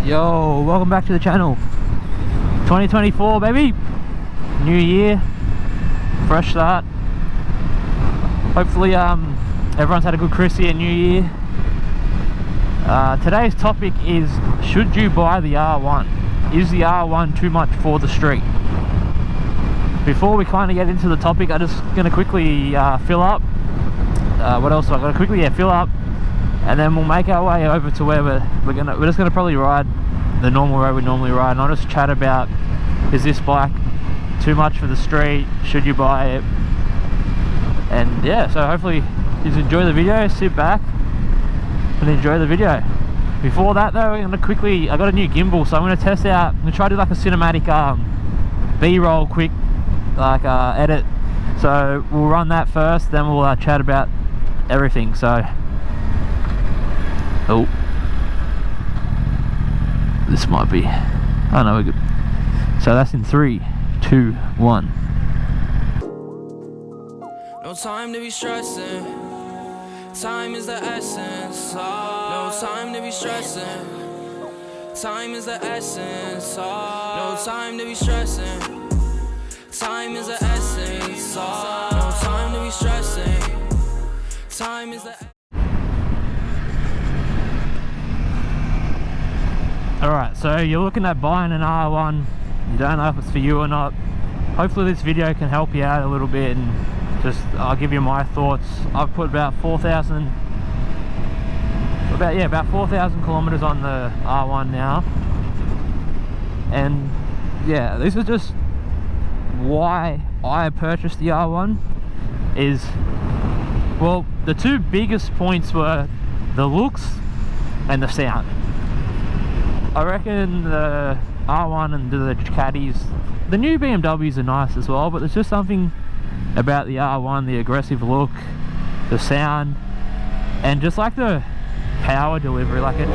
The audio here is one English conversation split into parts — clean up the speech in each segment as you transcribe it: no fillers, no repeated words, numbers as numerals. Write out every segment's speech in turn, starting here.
Yo, welcome back to the channel. 2024 baby, new year, fresh start. Hopefully everyone's had a good Chrissy and New Year. Today's topic is, should you buy the R1? Is the R1 too much for the street? Before we kind of get into the topic, I'm just going to quickly fill up. What else? I've got to quickly fill up, and then we'll make our way over to where we're just gonna probably ride the normal road we normally ride, and I'll just chat about, is this bike too much for the street? Should you buy it? And yeah, so hopefully you enjoy the video. Sit back and enjoy the video. Before that though, I'm gonna quickly, I got a new gimbal, so I'm gonna test out, I'm gonna try to do like a cinematic B-roll quick edit. So we'll run that first, then we'll chat about everything. So this might be, oh no, we're good. So that's in 3, 2, 1. No time to be stressing, time is the essence. No time to be stressing, time is the essence. No time to be stressing, time is the essence. No time to be stressing, time is the. Alright, so you're looking at buying an R1, you don't know if it's for you or not. Hopefully this video can help you out a little bit, and just I'll give you my thoughts. I've put about 4,000 kilometers on the R1 now, and yeah, this is just why I purchased the R1. Is, well, the two biggest points were the looks and the sound. I reckon the R1 and the caddies, the new BMWs are nice as well, but there's just something about the R1, the aggressive look, the sound, and just like the power delivery. Like it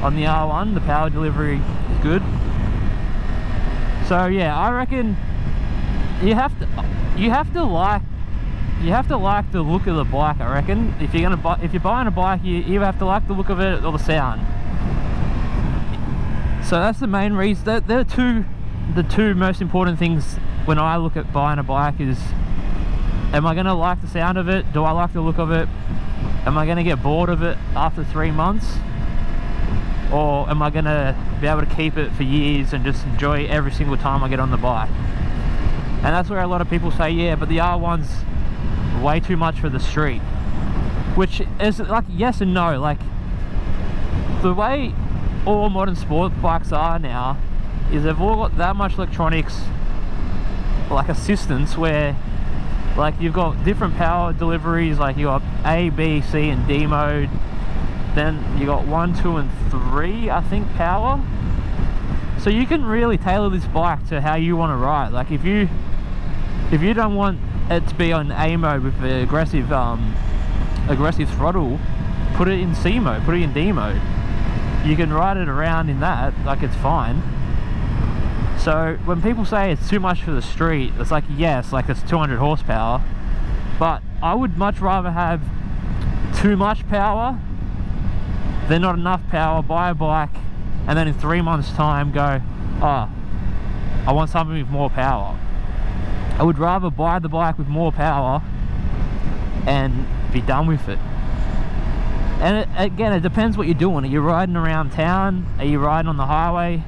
on the R1, the power delivery is good. So yeah, I reckon you have to like the look of the bike. I reckon if you're buying a bike, you either have to like the look of it or the sound. So that's the main reason. They're the two most important things when I look at buying a bike. Is, am I going to like the sound of it? Do I like the look of it? Am I going to get bored of it after 3 months? Or am I going to be able to keep it for years and just enjoy every single time I get on the bike? And that's where a lot of people say, yeah, but the R1's way too much for the street. Which is like yes and no. Like, the way all modern sport bikes are now is they've all got that much electronics, like assistance, where like you've got different power deliveries. Like you got A, B, C and D mode, then you got 1, 2 and 3 I think power. So you can really tailor this bike to how you want to ride. Like if you don't want it to be on A mode with the aggressive throttle, put it in C mode, put it in D mode. You can ride it around in that, like it's fine. So when people say it's too much for the street, it's like, yes, like it's 200 horsepower, but I would much rather have too much power than not enough power. Buy a bike and then in 3 months time go, oh, I want something with more power. I would rather buy the bike with more power and be done with it. And again, it depends what you're doing. Are you riding around town? Are you riding on the highway?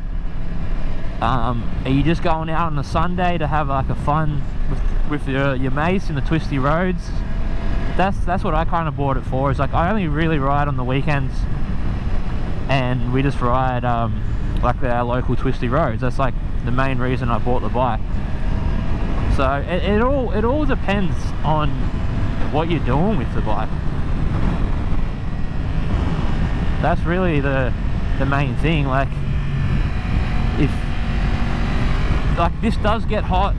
Are you just going out on a Sunday to have like a fun with your mates in the twisty roads? That's what I kind of bought it for. Is like I only really ride on the weekends, and we just ride like our local twisty roads. That's like the main reason I bought the bike. So it all depends on what you're doing with the bike. That's really the main thing. Like if like this does get hot,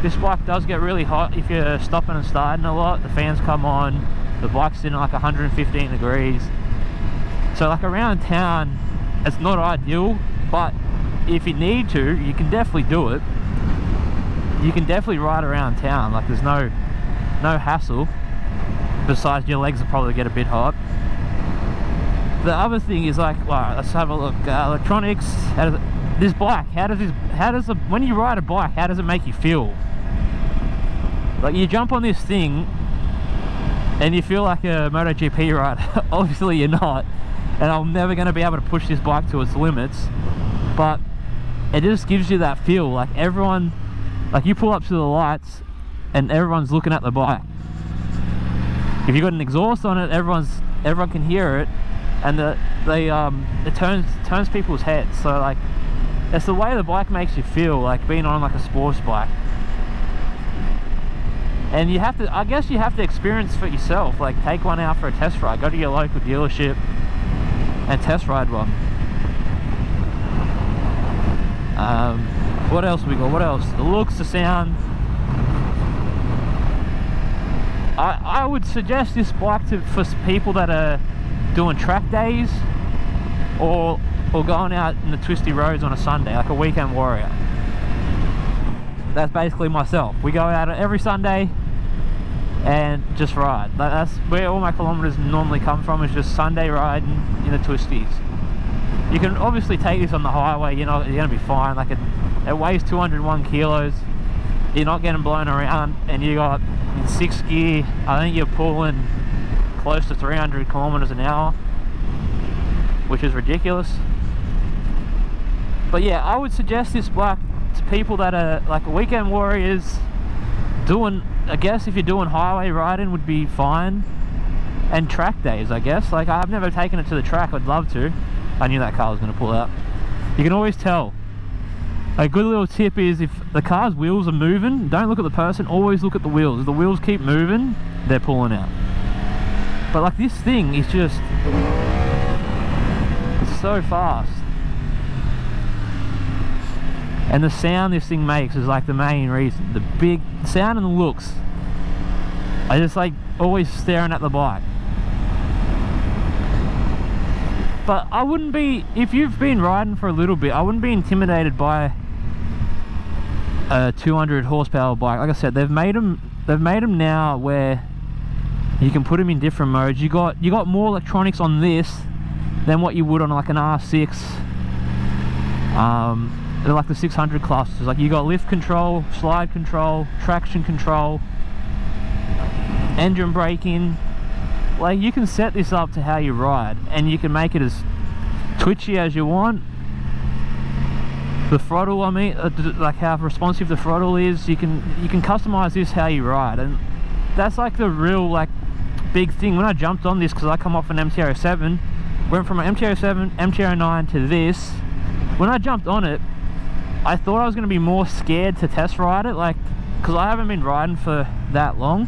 this bike does get really hot if you're stopping and starting a lot. The fans come on, the bike's in like 115 degrees. So like around town it's not ideal, but if you need to, you can definitely do it. You can definitely ride around town. Like there's no hassle, besides your legs will probably get a bit hot. the other thing is like, well, let's have a look. Electronics. This bike, when you ride a bike, how does it make you feel? Like, you jump on this thing and you feel like a MotoGP rider. Obviously you're not, and I'm never going to be able to push this bike to its limits, but it just gives you that feel. Like, everyone, like, you pull up to the lights and everyone's looking at the bike. If you've got an exhaust on it, everyone can hear it, and it turns people's heads. So like, it's the way the bike makes you feel, like being on like a sports bike. And you have to, I guess you have to experience for yourself. Like, take one out for a test ride. Go to your local dealership and test ride one. What else we got? What else? The looks, the sound. I would suggest this bike for people that are doing track days or going out in the twisty roads on a Sunday, like a weekend warrior. That's basically myself. We go out every Sunday and just ride. That's where all my kilometers normally come from, is just Sunday riding in the twisties. You can obviously take this on the highway, you're gonna be fine. Like, it weighs 201 kilos. You're not getting blown around, and you got in 6th gear, I think you're pulling close to 300 kilometers an hour, which is ridiculous. But yeah, I would suggest this bike to people that are like weekend warriors. I guess if you're doing highway riding would be fine, and track days, I guess. Like, I've never taken it to the track. I'd love to. I knew that car was going to pull out. You can always tell. A good little tip is, if the car's wheels are moving, don't look at the person, always look at the wheels. If the wheels keep moving, they're pulling out. But like, this thing is just, it's so fast. And the sound this thing makes is like the main reason. The big sound and the looks. I just like always staring at the bike. But I wouldn't be, if you've been riding for a little bit, I wouldn't be intimidated by a 200 horsepower bike. Like I said, they've made them now where you can put them in different modes. You got more electronics on this than what you would on like an R6. They're like the 600 clusters. Like, you got lift control, slide control, traction control, engine braking. Like, you can set this up to how you ride, and you can make it as twitchy as you want. The throttle, I mean, like how responsive the throttle is, you can customize this how you ride, and that's like the real like big thing. When I jumped on this, because I come off an MT-07, went from an MT-07, MT-09 to this. When I jumped on it, I thought I was going to be more scared to test ride it, like, because I haven't been riding for that long.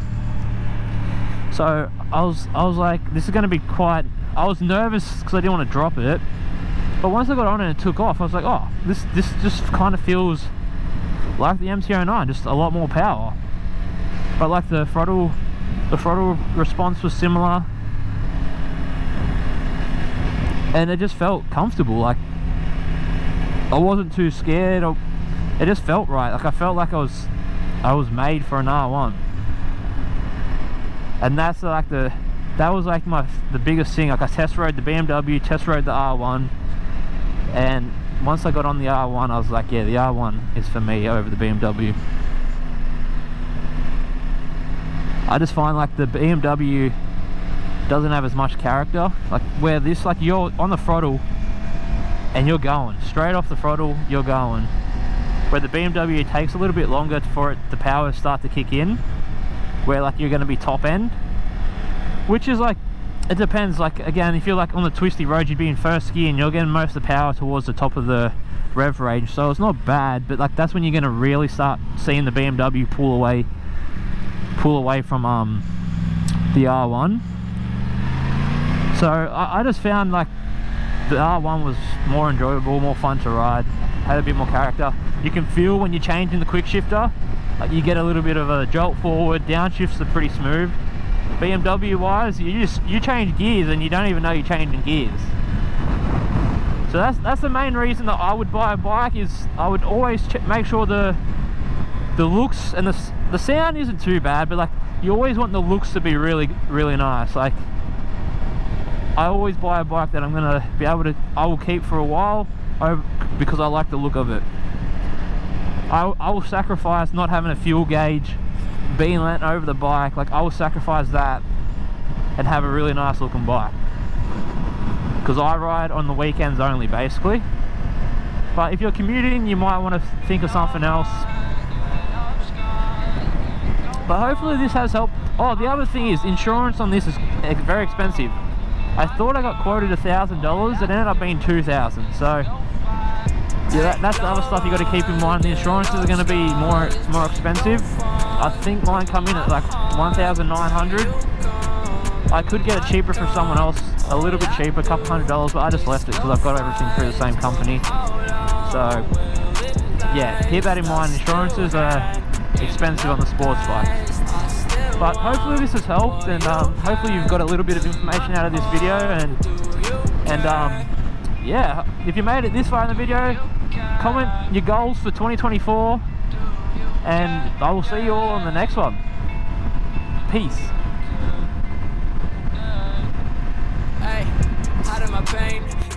So I was like, this is going to be quite, I was nervous because I didn't want to drop it. But once I got on and it took off, I was like, oh, this just kind of feels like the MT-09, just a lot more power. But like the throttle response was similar, and it just felt comfortable. Like, I wasn't too scared. It just felt right. Like, I felt like I was made for an R1. And that's like that was like the biggest thing. Like, I test rode the BMW, test rode the R1, and once I got on the R1, I was like, yeah, the R1 is for me over the BMW. I just find like the BMW doesn't have as much character. Like, where this, like, you're on the throttle and you're going straight off the throttle, you're going. Where the BMW takes a little bit longer for the power to start to kick in, where like you're going to be top end, which is like, it depends. Like, again, if you're like on the twisty road, you'd be in first gear and you're getting most of the power towards the top of the rev range, so it's not bad. But like, that's when you're going to really start seeing the BMW pull away from the R1. So I just found like the R1 was more enjoyable, more fun to ride, had a bit more character. You can feel when you're changing the quick shifter, like, you get a little bit of a jolt forward. Downshifts are pretty smooth. BMW wise, you change gears and you don't even know you're changing gears. So that's the main reason that I would buy a bike, is I would always make sure the looks and the sound isn't too bad, but like, you always want the looks to be really, really nice. Like, I always buy a bike that I'm gonna be able to, I will keep for a while because I like the look of it. I will sacrifice not having a fuel gauge, being lent over the bike. Like, I will sacrifice that and have a really nice looking bike, because I ride on the weekends only basically. But if you're commuting, you might want to think of something else. But hopefully this has helped. Oh, the other thing is, insurance on this is very expensive. I thought I got quoted $1,000, it ended up being $2,000. So yeah, that's the other stuff you got to keep in mind. The insurances are going to be more expensive. I think mine come in at like $1,900. I could get it cheaper from someone else, a little bit cheaper, a couple $100, but I just left it because I've got everything through the same company. So yeah, keep that in mind. Insurances are expensive on the sports bike. But hopefully this has helped, and hopefully you've got a little bit of information out of this video, and yeah, if you made it this far in the video, comment your goals for 2024, and I will see you all on the next one. Peace. Hey, out of my pain.